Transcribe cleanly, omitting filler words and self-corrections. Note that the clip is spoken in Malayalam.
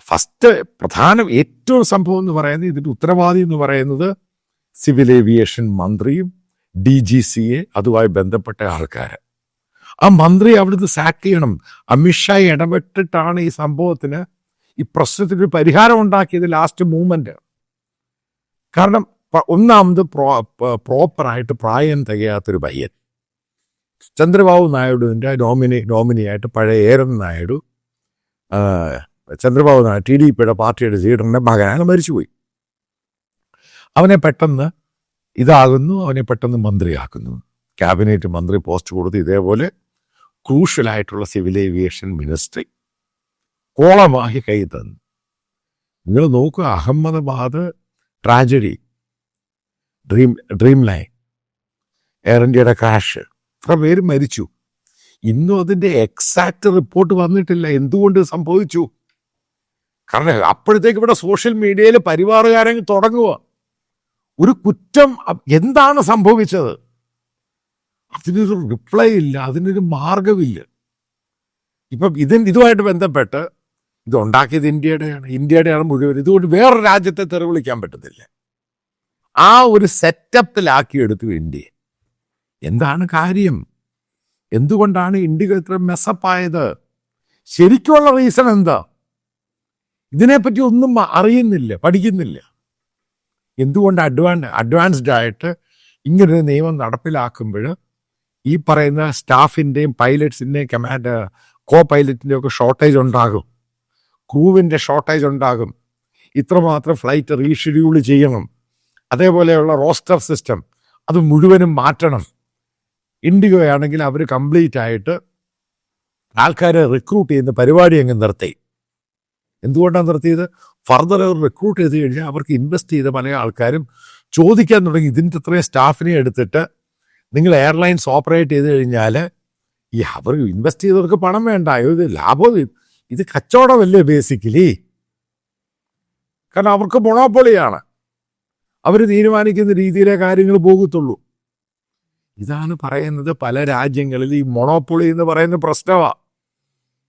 ഫസ്റ്റ് ഏറ്റവും സംഭവം എന്ന് പറയുന്നത്, ഇതിൻ്റെ ഉത്തരവാദി എന്ന് പറയുന്നത് സിവിൽ ഏവിയേഷൻ മന്ത്രിയും DGCA അതുമായി ബന്ധപ്പെട്ട ആൾക്കാർ. ആ മന്ത്രി അവിടുന്ന് സാക്ക് ചെയ്യണം. അമിത്ഷാ ഇടപെട്ടിട്ടാണ് ഈ സംഭവത്തിന്, ഈ പ്രശ്നത്തിന് പരിഹാരം ഉണ്ടാക്കിയത് ലാസ്റ്റ് മൂവ്മെന്റ്. കാരണം ഒന്നാമത് പ്രോപ്പറായിട്ട് പ്രായം തികയാത്തൊരു പയ്യൻ, ചന്ദ്രബാബു നായിഡുവിൻ്റെ നോമിനിയായിട്ട് പഴയ ഏരൻ നായിഡു, ചന്ദ്രബാബു നായിഡു TDPയുടെ പാർട്ടിയുടെ ലീഡറിൻ്റെ മകനാണ് മരിച്ചുപോയി. അവനെ പെട്ടെന്ന് അവനെ പെട്ടെന്ന് മന്ത്രിയാക്കുന്നു. ക്യാബിനറ്റ് മന്ത്രി പോസ്റ്റ് കൊടുത്ത് ഇതേപോലെ ക്രൂഷ്യലായിട്ടുള്ള സിവിൽ ഏവിയേഷൻ മിനിസ്ട്രി കോളമായി കൈ തന്നു. നിങ്ങൾ നോക്കുക, Ahmedabad tragedy, dream line, air ഇന്ത്യയുടെ ക്രാഷ്, എത്ര പേര് മരിച്ചു. ഇന്നും അതിൻ്റെ എക്സാക്റ്റ് റിപ്പോർട്ട് വന്നിട്ടില്ല. എന്തുകൊണ്ട് സംഭവിച്ചു? കാരണം അപ്പോഴത്തേക്ക് ഇവിടെ സോഷ്യൽ മീഡിയയിൽ പരിവാറുകാരൻ തുടങ്ങുക. ഒരു കുറ്റം എന്താണ് സംഭവിച്ചത്, അതിനൊരു റിപ്ലൈ ഇല്ല, അതിനൊരു മാർഗമില്ല. ഇപ്പം ഇതുമായിട്ട് ബന്ധപ്പെട്ട് ഇതുണ്ടാക്കിയത് ഇന്ത്യയുടെയാണ് മുഴുവൻ. ഇതുകൊണ്ട് വേറൊരു രാജ്യത്തെ തെറി വിളിക്കാൻ പറ്റത്തില്ല. ആ ഒരു സെറ്റപ്പിലാക്കിയെടുത്തു ഇന്ത്യ. എന്താണ് കാര്യം? എന്തുകൊണ്ടാണ് ഇന്ത്യ ഇത്ര മെസ്സപ്പായത്? ശരിക്കുള്ള റീസൺ എന്താ? ഇതിനെപ്പറ്റി ഒന്നും അറിയുന്നില്ല, പഠിക്കുന്നില്ല. എന്തുകൊണ്ട് അഡ്വാൻസ്ഡ് ആയിട്ട് ഇങ്ങനൊരു നിയമം നടപ്പിലാക്കുമ്പോൾ ഈ പറയുന്ന സ്റ്റാഫിൻ്റെയും പൈലറ്റ്സിൻ്റെയും കോ പൈലറ്റിൻ്റെയും ഒക്കെ ഷോർട്ടേജ് ഉണ്ടാകും, ക്രൂവിൻ്റെ ഷോർട്ടേജ് ഉണ്ടാകും, ഇത്രമാത്രം ഫ്ലൈറ്റ് റീഷെഡ്യൂൾ ചെയ്യണം, അതേപോലെയുള്ള റോസ്റ്റർ സിസ്റ്റം അത് മുഴുവനും മാറ്റണം. ഇൻഡിഗോയാണെങ്കിൽ അവർ കംപ്ലീറ്റ് ആയിട്ട് ആൾക്കാരെ റിക്രൂട്ട് ചെയ്യുന്ന പരിപാടി അങ്ങ് നിർത്തി. എന്തുകൊണ്ടാണ് നിർത്തിയത്? ഫർദർ അവർ റിക്രൂട്ട് ചെയ്ത് കഴിഞ്ഞാൽ അവർക്ക് ഇൻവെസ്റ്റ് ചെയ്ത പല ആൾക്കാരും ചോദിക്കാൻ തുടങ്ങി, ഇതിൻ്റെ ഇത്രയും സ്റ്റാഫിനെ എടുത്തിട്ട് നിങ്ങൾ എയർലൈൻസ് ഓപ്പറേറ്റ് ചെയ്ത് കഴിഞ്ഞാൽ അവർ ഇൻവെസ്റ്റ് ചെയ്തവർക്ക് പണം വേണ്ട, ഇത് ലാഭം, ഇത് കച്ചവടമല്ലേ ബേസിക്കലി. കാരണം അവർക്ക് മൊണോപ്പൊളിയാണ്, അവർ തീരുമാനിക്കുന്ന രീതിയിലെ കാര്യങ്ങൾ പോകത്തുള്ളൂ. ഇതാണ് പറയുന്നത്, പല രാജ്യങ്ങളിൽ ഈ മൊണോപ്പൊളി എന്ന് പറയുന്ന പ്രശ്നമാണ്.